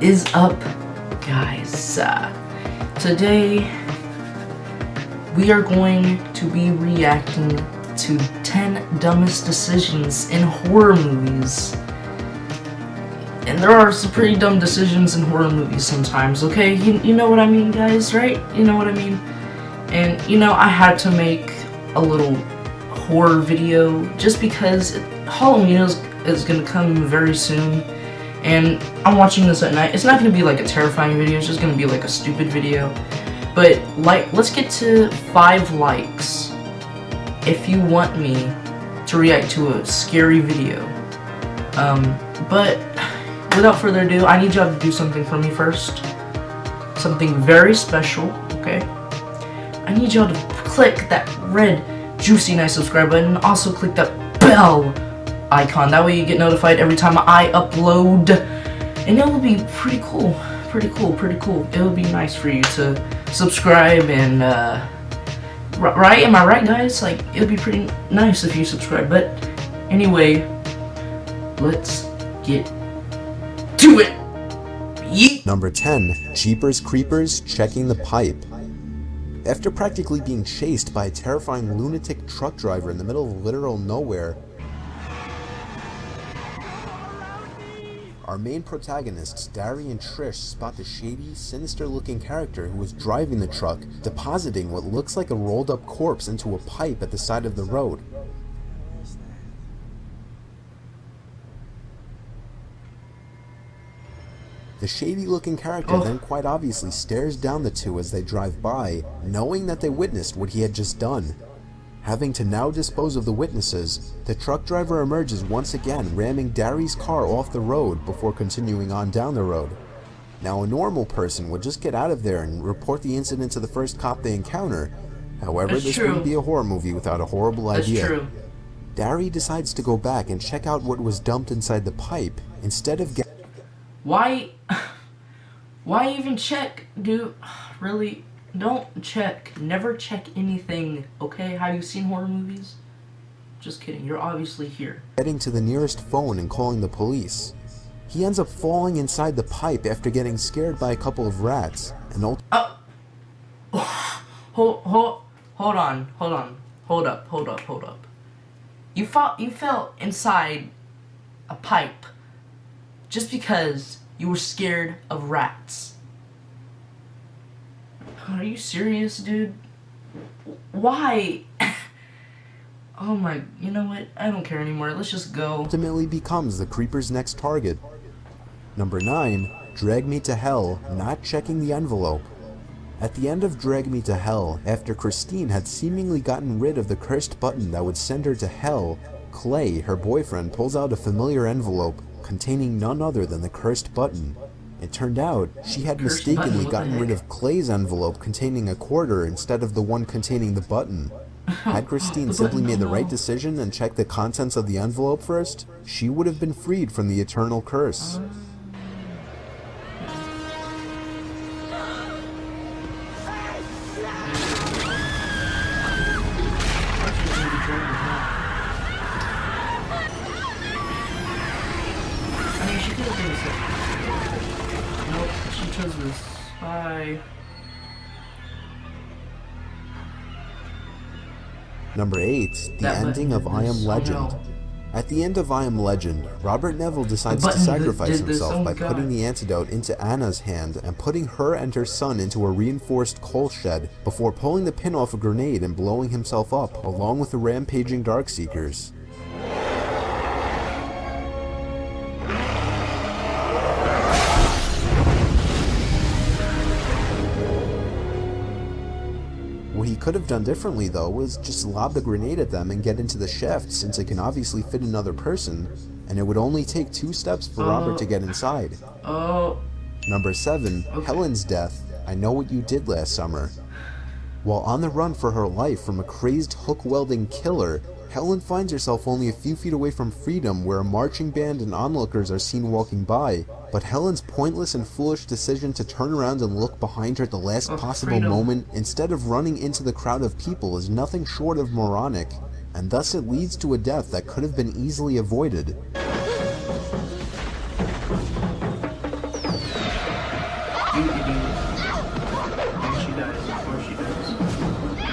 is up, guys? Today we are going to be reacting to 10 dumbest decisions in horror movies. And there are some pretty dumb decisions in horror movies sometimes, okay? You know what I mean, guys, right? You know what I mean? And, you know, I had to make a little horror video just because Halloween is gonna come very soon. And I'm watching this at night. It's not gonna be like a terrifying video, it's just gonna be like a stupid video. But, let's get to 5 likes if you want me to react to a scary video. But without further ado, I need y'all to do something for me first. Something very special, okay? I need y'all to click that red, juicy, nice subscribe button. Also click that bell icon. That way you get notified every time I upload. And it will be pretty cool. It would be nice for you to subscribe and, right? Am I right, guys? Like, it would be pretty nice if you subscribe. But anyway, let's get to it. Yeet. Number 10. Jeepers Creepers Checking the Pipe. After practically being chased by a terrifying lunatic truck driver in the middle of literal nowhere, our main protagonists, Dari and Trish, spot the shady, sinister-looking character who was driving the truck, depositing what looks like a rolled-up corpse into a pipe at the side of the road. The shady-looking character then quite obviously stares down the two as they drive by, knowing that they witnessed what he had just done. Having to now dispose of the witnesses, the truck driver emerges once again, ramming Dari's car off the road before continuing on down the road. Now, a normal person would just get out of there and report the incident to the first cop they encounter. However, this wouldn't be a horror movie without a horrible idea. Dari decides to go back and check out what was dumped inside the pipe, instead of getting... Why even check, dude? Really? Don't check. Never check anything, okay? Have you seen horror movies? Just kidding. You're obviously here. Getting to the nearest phone and calling the police. He ends up falling inside the pipe after getting scared by a couple of rats. And Hold up. You fell inside a pipe just because you were scared of rats. Are you serious, dude? Why? Oh my, you know what? I don't care anymore. Let's just go. Ultimately becomes the creeper's next target. Number 9. Drag Me to Hell, Not Checking the Envelope. At the end of Drag Me to Hell, after Christine had seemingly gotten rid of the cursed button that would send her to hell, Clay, her boyfriend, pulls out a familiar envelope containing none other than the cursed button. It turned out she had mistakenly gotten rid of Clay's envelope containing a quarter instead of the one containing the button. Had Christine simply made the right decision and checked the contents of the envelope first, she would have been freed from the eternal curse. Bye. Number 8. The ending of I Am Legend. At the end of I Am Legend, Robert Neville decides to sacrifice himself by putting the antidote into Anna's hand and putting her and her son into a reinforced coal shed before pulling the pin off a grenade and blowing himself up along with the rampaging Darkseekers. What he could have done differently, though, was just lob the grenade at them and get into the shaft, since it can obviously fit another person, and it would only take 2 steps for Robert to get inside. Number 7. Helen's death. I Know What You Did Last Summer. While on the run for her life from a crazed hook-welding killer, Helen finds herself only a few feet away from freedom, where a marching band and onlookers are seen walking by, but Helen's pointless and foolish decision to turn around and look behind her at the last possible moment instead of running into the crowd of people is nothing short of moronic, and thus it leads to a death that could have been easily avoided. You idiot. And she dies. Or she dies.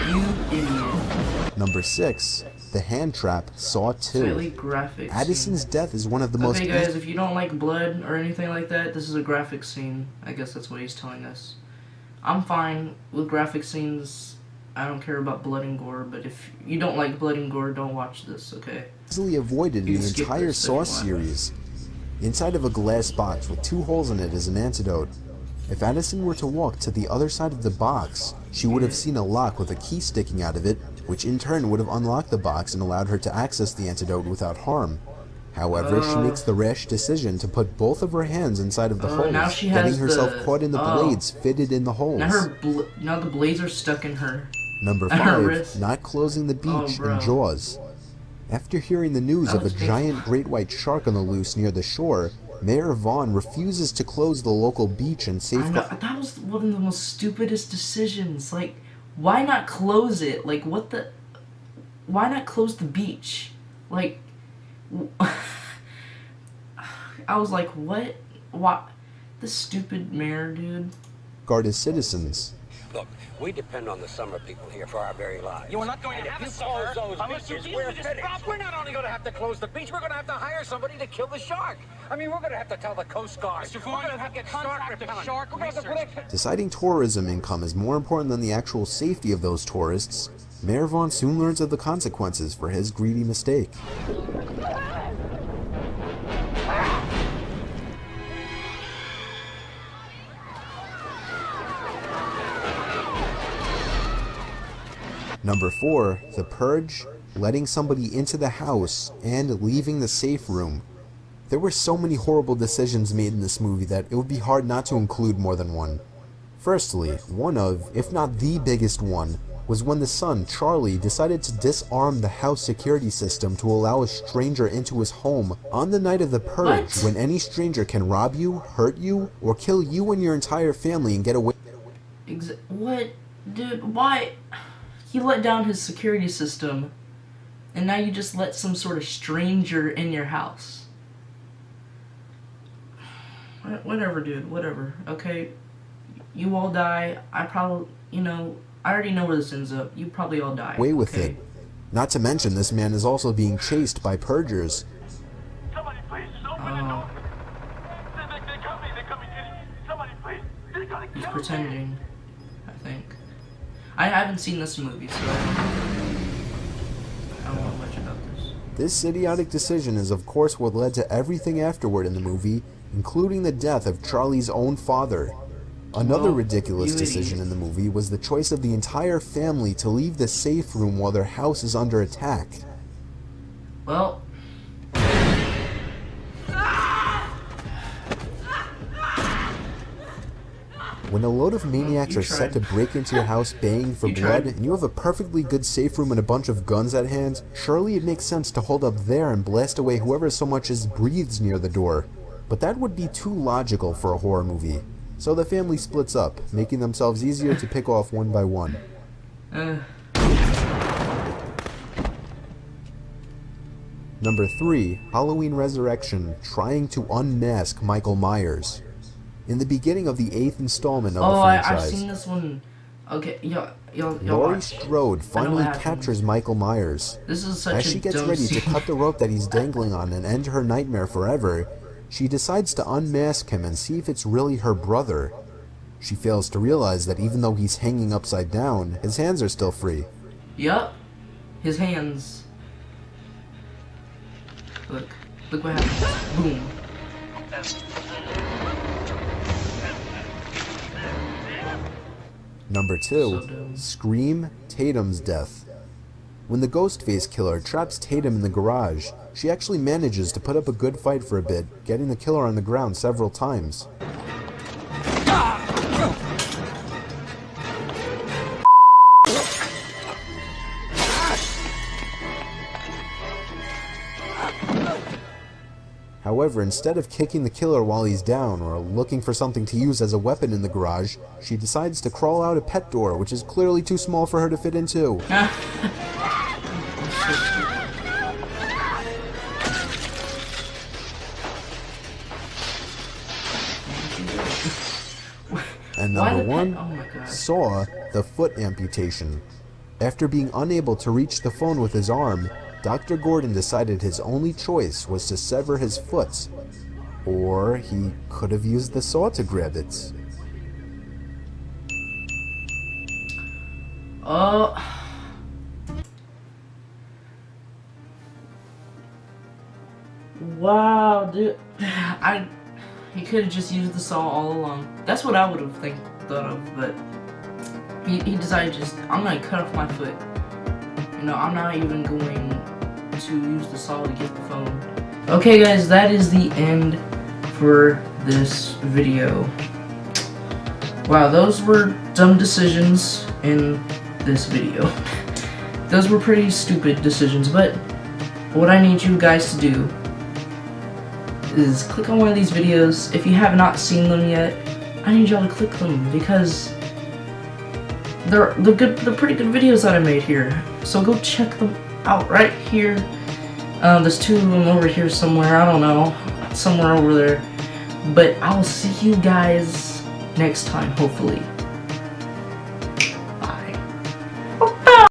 You idiot. Number 6. The hand trap, Saw 2. Slightly graphic Addison's scene. death is one of the most... Okay guys, if you don't like blood or anything like that, this is a graphic scene. I guess that's what he's telling us. I'm fine with graphic scenes. I don't care about blood and gore, but if you don't like blood and gore, don't watch this, okay? Easily avoided in You the skip entire this if Saw you want. series. Inside of a glass box with 2 holes in it is an antidote. If Addison were to walk to the other side of the box, she would have seen a lock with a key sticking out of it, which in turn would have unlocked the box and allowed her to access the antidote without harm. However, she makes the rash decision to put both of her hands inside of the now holes, she has getting herself the- caught in the blades fitted in the holes. Now the blades are stuck in her. Number her 5, wrist. not closing the beach bro. in Jaws. After hearing the news That of a was painful. giant great white shark on the loose near the shore, Mayor Vaughn refuses to close the local beach and I know, safeguard. that was one of the most stupidest decisions. Like, why not close it? Like, what the... Why not close the beach? Like... I was like, what? Why? This stupid mayor, dude. His citizens. Look, we depend on the summer people here for our very lives. You are not going to have if a you summer close those unless you beaches, deal we're with this finished. problem. We're not only going to have to close the beach, we're going to have to hire somebody to kill the shark. I mean, we're going to have to tell the Coast Guard. Mr. We're Vaughn, going you to have get to shark contract a repellent. shark We're gonna have to research. put it- Deciding tourism income is more important than the actual safety of those tourists, Mayor Vaughn soon learns of the consequences for his greedy mistake. Number 4, The Purge, letting somebody into the house and leaving the safe room. There were so many horrible decisions made in this movie that it would be hard not to include more than one. Firstly, one of, if not the biggest one, was when the son, Charlie, decided to disarm the house security system to allow a stranger into his home on the night of the purge, What? when any stranger can rob you, hurt you, or kill you and your entire family and get away. What? Dude, why? He let down his security system, and now you just let some sort of stranger in your house. Whatever, dude, whatever, okay? You all die. I probably, I already know where this ends up. You probably all die. Away with okay? it. Not to mention, this man is also being chased by purgers. Somebody please, open the door. They're coming. Somebody please, they're gonna He's kill me. pretending, I think. I haven't seen this movie, so I don't know much about this. This idiotic decision is of course what led to everything afterward in the movie, including the death of Charlie's own father. Another Well, ridiculous you decision idiot. in the movie was the choice of the entire family to leave the safe room while their house is under attack. Well, When a load of maniacs you are set tried. to break into your house baying for You blood, tried. and you have a perfectly good safe room and a bunch of guns at hand, surely it makes sense to hold up there and blast away whoever so much as breathes near the door. But that would be too logical for a horror movie. So the family splits up, making themselves easier to pick off one by one. Number 3, Halloween Resurrection, trying to unmask Michael Myers. In the beginning of the 8th installment of the I've franchise, seen this one. Okay, y'all Laurie watch. Strode finally happened. captures Michael Myers. This is such As a she gets dumb ready to scene. cut the rope that he's dangling on and end her nightmare forever, she decides to unmask him and see if it's really her brother. She fails to realize that even though he's hanging upside down, his hands are still free. Yup. His hands. Look what happens. Boom. Number 2, So dumb. Scream, Tatum's death. When the Ghostface killer traps Tatum in the garage, she actually manages to put up a good fight for a bit, getting the killer on the ground several times. However, instead of kicking the killer while he's down or looking for something to use as a weapon in the garage, she decides to crawl out a pet door, which is clearly too small for her to fit into. And Why number the one, oh my god. saw the foot amputation. After being unable to reach the phone with his arm, Dr. Gordon decided his only choice was to sever his foot. Or he could have used the saw to grab it. Wow, dude. He could have just used the saw all along. That's what I would have thought of, but he decided I'm gonna cut off my foot. You know, I'm not even going to use the saw to get the phone. Okay guys, that is the end for this video. Wow, those were dumb decisions in this video. Those were pretty stupid decisions, but what I need you guys to do is click on one of these videos. If you have not seen them yet, I need y'all to click them because they're pretty good videos that I made here. So go check them out right here. There's two of them over here somewhere. I don't know, somewhere over there. But I will see you guys next time, hopefully.